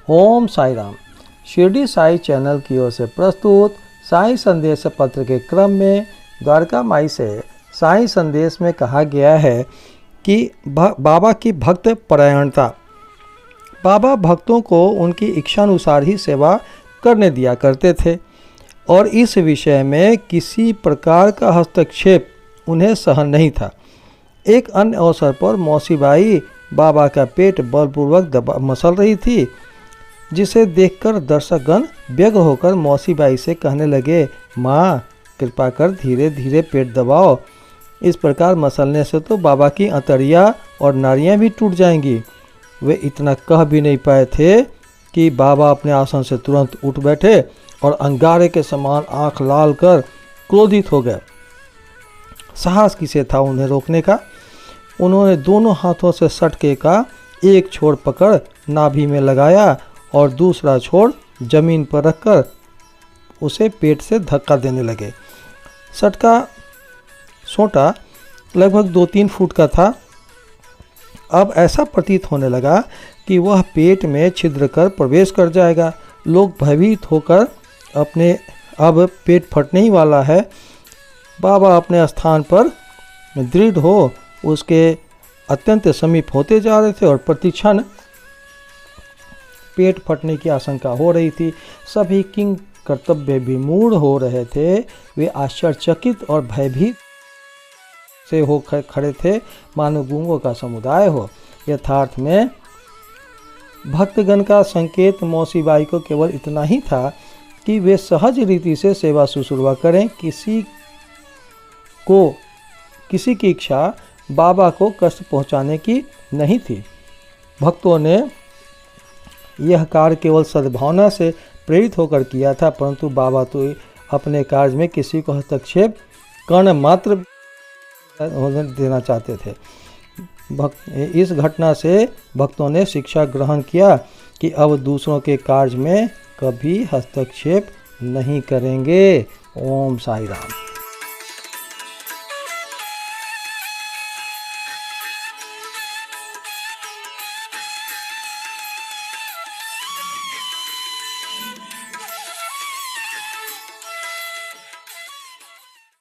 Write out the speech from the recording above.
ओम Sai Ram. Shirdi Sai channel की ओर से प्रस्तुत साई संदेश पत्र के क्रम में द्वारका माई से साई संदेश में कहा गया है कि बाबा की भक्त परायणता। बाबा भक्तों को उनकी इच्छानुसार ही सेवा करने दिया करते थे और इस विषय में किसी प्रकार का हस्तक्षेप उन्हें सहन नहीं था। एक अन्य अवसर पर मौसीबाई बाबा का पेट बलपूर्वक मसल रही थी, जिसे देखकर दर्शकगण व्यग्र होकर मौसीबाई से कहने लगे, माँ कृपा कर धीरे धीरे पेट दबाओ, इस प्रकार मसलने से तो बाबा की अंतड़ियाँ और नाड़ियाँ भी टूट जाएंगी। वे इतना कह भी नहीं पाए थे कि बाबा अपने आसन से तुरंत उठ बैठे और अंगारे के समान आंख लाल कर क्रोधित हो गए। साहस किसे था उन्हें रोकने का। उन्होंने दोनों हाथों से सटके का एक छोर पकड़ नाभि में लगाया और दूसरा छोर जमीन पर रखकर उसे पेट से धक्का देने लगे। सटका सोटा लगभग 2-3 फुट का था। अब ऐसा प्रतीत होने लगा कि वह पेट में छिद्र कर प्रवेश कर जाएगा। लोग भयभीत होकर अपने अब पेट फटने ही वाला है। बाबा अपने स्थान पर दृढ़ हो उसके अत्यंत समीप होते जा रहे थे और प्रतिक्षण पेट फटने की आशंका हो रही थी। सभी किंग कर्तव्य विमूढ़ हो रहे थे। वे आश्चर्यचकित और भयभीत से हो खड़े थे, मानो गूंगों का समुदाय हो। यथार्थ में भक्तगण का संकेत मौसीबाई को केवल इतना ही था कि वे सहज रीति से सेवा शुश्रूषा करें। किसी की इच्छा बाबा को कष्ट पहुंचाने की नहीं थी। भक्तों ने यह कार्य केवल सद्भावना से प्रेरित होकर किया था, परंतु बाबा तो अपने कार्य में किसी को हस्तक्षेप कर्ण मात्र देना चाहते थे। इस घटना से भक्तों ने शिक्षा ग्रहण किया कि अब दूसरों के कार्य में कभी हस्तक्षेप नहीं करेंगे। ओम साई राम।